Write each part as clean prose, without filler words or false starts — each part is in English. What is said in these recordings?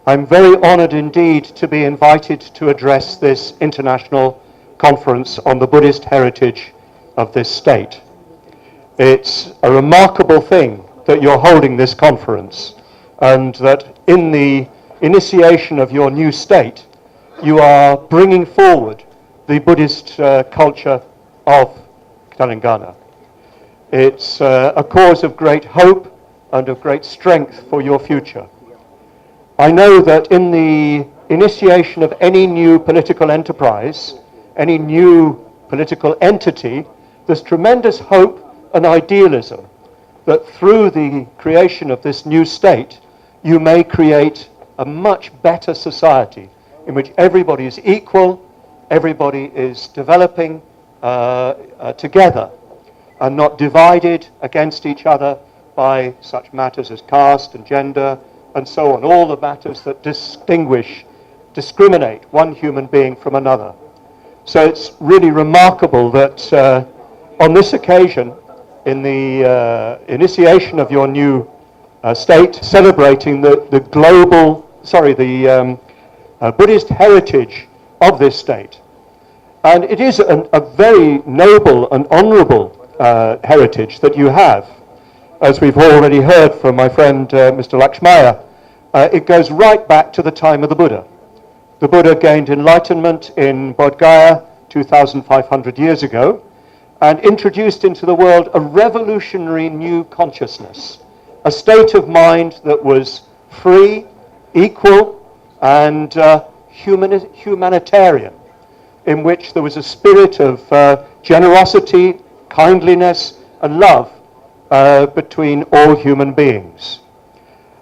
I'm very honored indeed to be invited to address this international conference on the Buddhist heritage of this state. It's a remarkable thing that you're holding this conference, and that in the initiation of your new state, you are bringing forward the Buddhist culture of Telangana. It's a cause of great hope and of great strength for your future. I know that in the initiation of any new political enterprise, any new political entity, there's tremendous hope and idealism that through the creation of this new state, you may create a much better society in which everybody is equal, everybody is developing together and not divided against each other by such matters as caste and gender and so on, all the matters that discriminate one human being from another. So it's really remarkable that on this occasion, in the initiation of your new state, celebrating the Buddhist heritage of this state. And it is a very noble and honorable heritage that you have. As we've already heard from my friend Mr. Lakshmaya, it goes right back to the time of the Buddha. The Buddha gained enlightenment in Bodh Gaya 2,500 years ago and introduced into the world a revolutionary new consciousness, a state of mind that was free, equal, and humanitarian, in which there was a spirit of generosity, kindliness, and love between all human beings.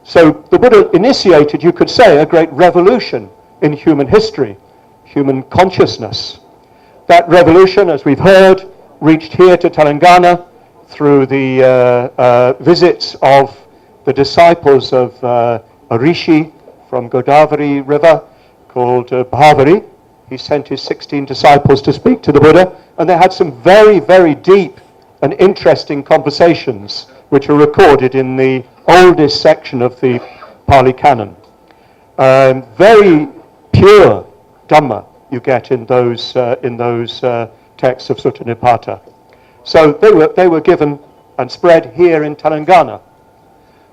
So the Buddha initiated, you could say, a great revolution in human history, human consciousness. That revolution, as we've heard, reached here to Telangana through the visits of the disciples of a rishi from Godavari River called Bhavari. He sent his 16 disciples to speak to the Buddha, and they had some very, very deep and interesting conversations, which are recorded in the oldest section of the Pali Canon. Very pure Dhamma you get in those texts of Sutta Nipata. So they were given and spread here in Telangana.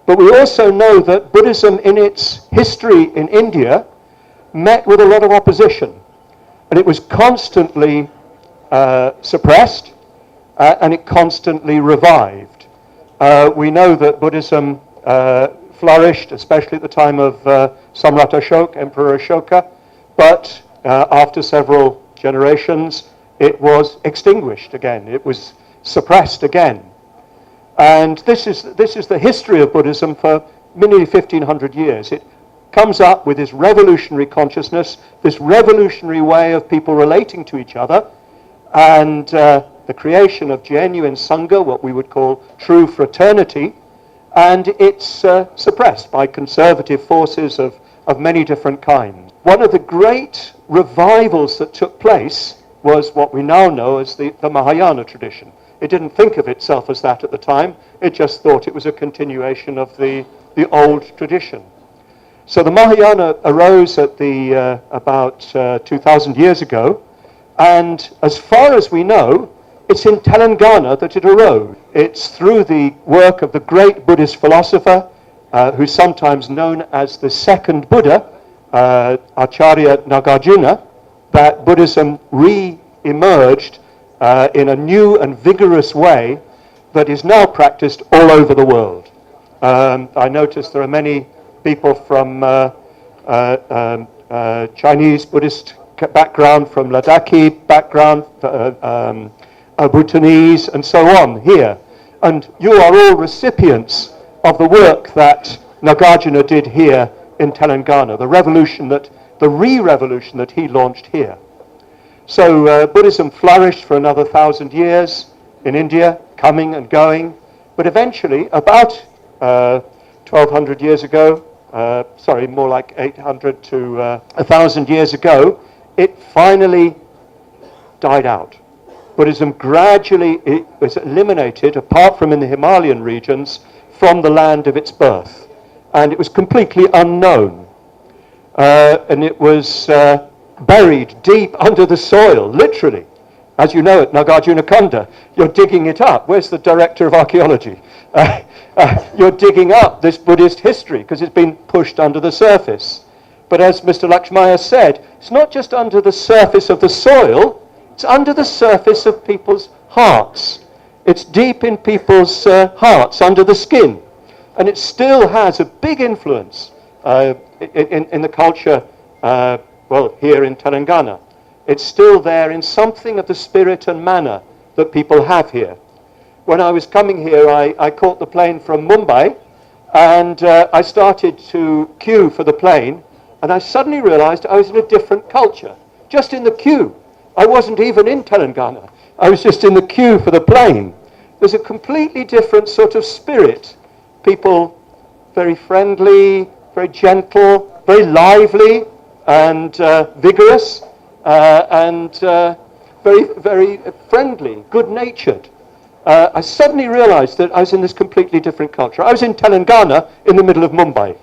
But we also know that Buddhism in its history in India met with a lot of opposition, and it was constantly suppressed, and it constantly revived. We know that Buddhism flourished, especially at the time of Samrat Ashoka, Emperor Ashoka, but after several generations, it was extinguished again. It was suppressed again. And this is the history of Buddhism for nearly 1,500 years. It comes up with this revolutionary consciousness, this revolutionary way of people relating to each other, and the creation of genuine Sangha, what we would call true fraternity, and it's suppressed by conservative forces of many different kinds. One of the great revivals that took place was what we now know as the Mahayana tradition. It didn't think of itself as that at the time, it just thought it was a continuation of the old tradition. So the Mahayana arose at about 2,000 years ago, and as far as we know, it's in Telangana that it arose. It's through the work of the great Buddhist philosopher, who's sometimes known as the second Buddha, Acharya Nagarjuna, that Buddhism re-emerged in a new and vigorous way that is now practiced all over the world. I notice there are many people from Chinese Buddhist background, from Ladakhi background, Bhutanese, and so on here. And you are all recipients of the work that Nagarjuna did here in Telangana, the re-revolution that he launched here. So Buddhism flourished for another 1,000 years in India, coming and going, but eventually, about 1,200 years ago, more like 800 to 1,000 years ago, it finally died out. Buddhism gradually was eliminated, apart from in the Himalayan regions, from the land of its birth. And it was completely unknown. and it was buried deep under the soil, literally. As you know, at Nagarjunakonda, you're digging it up. Where's the director of archaeology? You're digging up this Buddhist history because it's been pushed under the surface. But as Mr. Lakshmaya said, it's not just under the surface of the soil, it's under the surface of people's hearts. It's deep in people's hearts, under the skin. And it still has a big influence in the culture, here in Telangana. It's still there in something of the spirit and manner that people have here. When I was coming here, I caught the plane from Mumbai, and I started to queue for the plane, and I suddenly realized I was in a different culture, just in the queue. I wasn't even in Telangana. I was just in the queue for the plane. There's a completely different sort of spirit. People very friendly, very gentle, very lively, and vigorous, and very, very friendly, good-natured. I suddenly realized that I was in this completely different culture. I was in Telangana in the middle of Mumbai.